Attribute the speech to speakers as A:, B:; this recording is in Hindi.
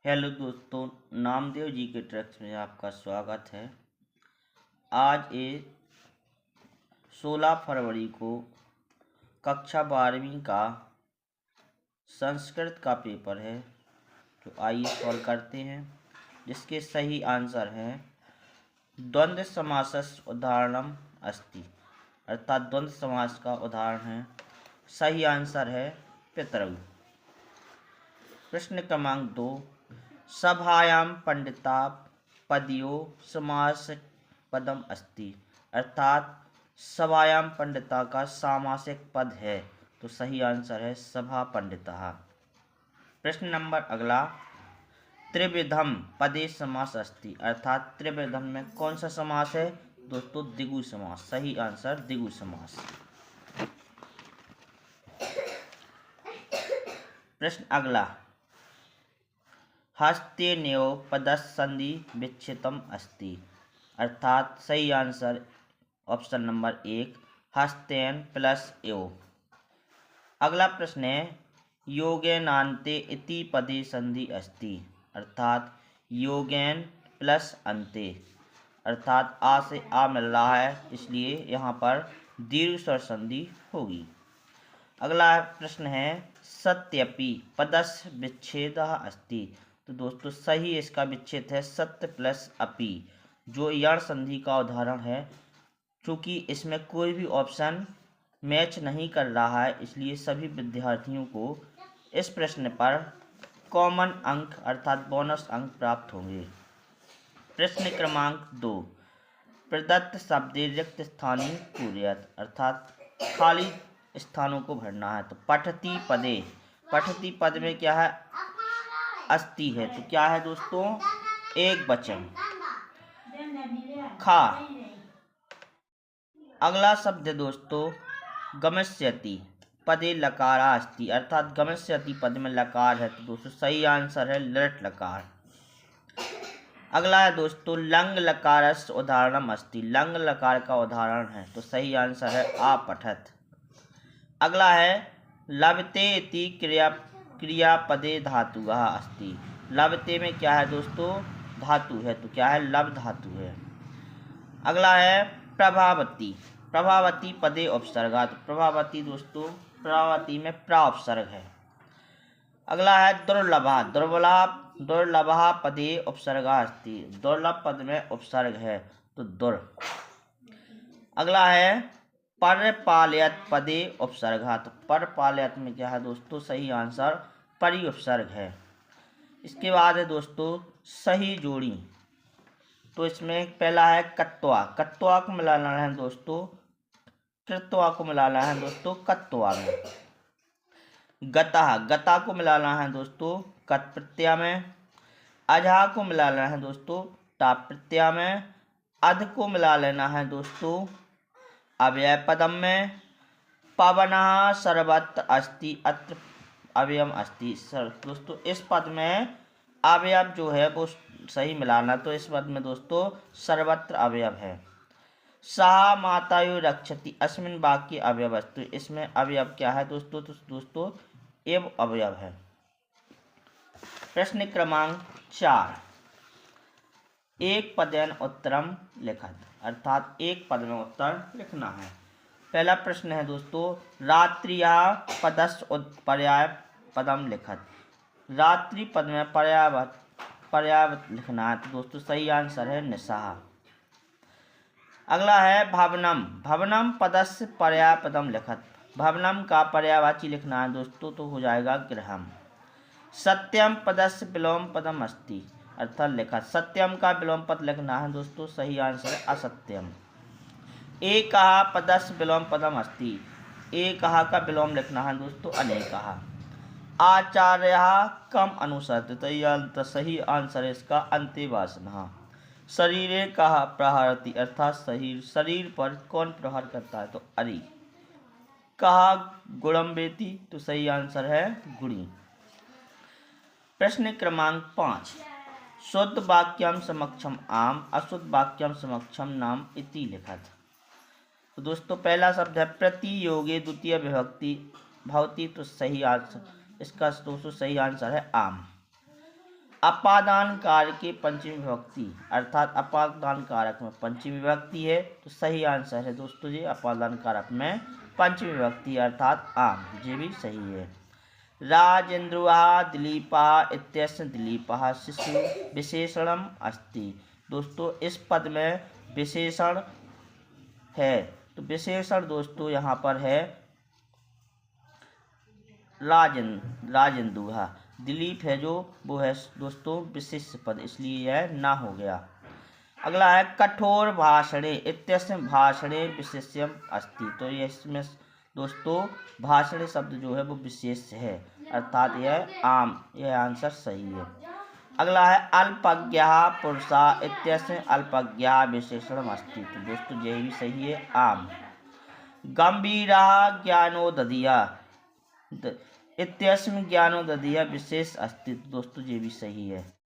A: हेलो दोस्तों, नामदेव जी के ट्रैक्स में आपका स्वागत है। आज 16 फरवरी को कक्षा 12वीं का संस्कृत का पेपर है, तो आइए सॉल्व करते हैं। जिसके सही आंसर है द्वंद्व समासस्य उदाहरणम अस्ति, अर्थात द्वंद्व समास का उदाहरण है। सही आंसर है पितरऊ। प्रश्न क्रमांक 2, सभायां पंडिता पदयो समासिक पदम अस्ति, अर्थात सभायां पंडिता का सामासिक पद है, तो सही आंसर है सभा पंडिता। प्रश्न नंबर अगला, त्रिविधम पदे समास अस्ति, अर्थात त्रिविधम में कौन सा समास है दोस्तों? द्विगु समास। सही आंसर द्विगु समास। प्रश्न अगला, हस्तेनयो पदसंधि विच्छितम अस्ति, अर्थात सही आंसर ऑप्शन नंबर 1 हस्तेन प्लस यो। अगला प्रश्न है, योगेनान्ते इति पदे संधि अस्ति, अर्थात योगेन प्लस अंते, अर्थात आ से आ मिल रहा है, इसलिए यहाँ पर दीर्घ स्वर संधि होगी। अगला प्रश्न है, सत्यपि पदस्य विच्छेदः अस्ति, तो दोस्तों सही इसका विच्छेद है सत्य प्लस अपि, जो यण संधि का उदाहरण है। चूँकि इसमें कोई भी ऑप्शन मैच नहीं कर रहा है, इसलिए सभी विद्यार्थियों को इस प्रश्न पर कॉमन अंक अर्थात बोनस अंक प्राप्त होंगे। प्रश्न क्रमांक 2, प्रदत्त शब्दे रिक्त स्थानी पूरयत, अर्थात खाली स्थानों को भरना है। तो पठति पदे, पठति पद में क्या है? अस्ति है, तो क्या है दोस्तों? एक वचन खा। अगला शब्द है दोस्तों गमिष्यति पदे लकारा अस्ति, अर्थात गमिष्यति पद में लकार है, तो दोस्तों सही आंसर है लट लकार। अगला है दोस्तों लंग लकारस्य उदाहरणम अस्ति, लंग लकार का उदाहरण है, तो सही आंसर है आपठत। अगला है लभते इति क्रियापदे धातुः अस्ति, लभते में क्या है दोस्तों? धातु है, तो क्या है? लब धातु है। अगला है प्रभावती, प्रभावती पदे उपसर्गा, तो प्रभावती दोस्तों प्रभावती में प्रा उपसर्ग है। अगला है दुर्लभा, दुर्लभा पदे उपसर्गा अस्ति, दुर्लभ पद में उपसर्ग है, तो दुर। अगला है परपालयत पदे उपसर्गा, तो परपालयत में क्या है दोस्तों? सही आंसर परि उपसर्ग है। इसके बाद है दोस्तों सही जोड़ी, तो इसमें पहला है कत्वा, कत्वा को मिलाना है दोस्तों कृत्वा को मिलाना है दोस्तों कत्वा में। गता, गता को मिलाना है दोस्तों कत प्रत्यय में। अजहा को मिलाना है दोस्तों टाप प्रत्यय में। अध को मिला लेना है दोस्तों अव्यय पदम में। पवनः सर्वत्र अस्ति अत्र अवयव अस्ति, दोस्तों इस पद में अवयव जो है वो सही मिलाना, तो इस पद में दोस्तों सर्वत्र अवयव है। सः मातायु रक्षति अस्मिन् वाक्ये अवयवस्तु, इसमें अवयव क्या है दोस्तों? तो दोस्तों एव अवयव है। प्रश्न क्रमांक 4, एक पदेन उत्तरम लिखत, अर्थात एक पद में उत्तर लिखना है। पहला प्रश्न है दोस्तों रात्रिया पदस्य पर्याय पदम लिखत, रात्रि पद में पर्याय लिखना है, तो दोस्तों सही आंसर है निशा। अगला है भवनम, भवनम पदस्य पर्याय पदम लिखत, भवनम का पर्यायवाची लिखना है दोस्तों, तो हो जाएगा गृहम। सत्यम पदस्य विलोम पदम अस्ति, अर्थात लिखत, सत्यम का विलोम पद लिखना है दोस्तों, सही आंसर है असत्यम। एकः पदस्य विलोम पदम अस्ति, एकः का विलोम लिखना है दोस्तों अनेकः। आचार्यः कम अनुसरति, तो सही आंसर है इसका अंतेवासनः। शरीरे कः प्रहरति, अर्थात शरीर पर कौन प्रहार करता है? तो अरि। कः गुणम वेति, तो सही आंसर है गुणी। प्रश्न क्रमांक 5, शुद्ध वाक्यम समक्षम आम अशुद्ध वाक्यम समक्षम नाम इति लिखत, तो दोस्तों पहला शब्द है प्रतियोगे द्वितीय विभक्ति भवती, तो सही आंसर इसका दोस्तों सही आंसर है आम। अपादान कारक के पंचमी विभक्ति, अर्थात अपादान कारक में पंचमी विभक्ति है, तो सही आंसर है दोस्तों ये अपादान कारक में पंचमी विभक्ति अर्थात आम, ये भी सही है। राजेन्द्रुः दिलीपः इत्यस्य दिलीपः शिशु विशेषणम अस्ति। दोस्तों इस पद में विशेषण है, तो विशेषण दोस्तों यहाँ पर है राजेन्दुः। दिलीप है जो वो है दोस्तों विशेष पद, इसलिए यह ना हो गया। अगला है कठोर भाषणे इत्यस्य भाषणे विशेष्यम अस्ति। तो ये इसमें दोस्तों भाषणे शब्द जो है वो विशेष है, अर्थात यह आम, यह आंसर सही है। अगला है अल्पज्ञः पुरुषः इत्यस्य अल्पज्ञः विशेषणम अस्ति। तो दोस्तों यह भी सही है, आम। गंभीरः ज्ञानोदधिः इत्यस्मिन् ज्ञानोदधिः विशेष अस्ति। दोस्तों ये भी सही है।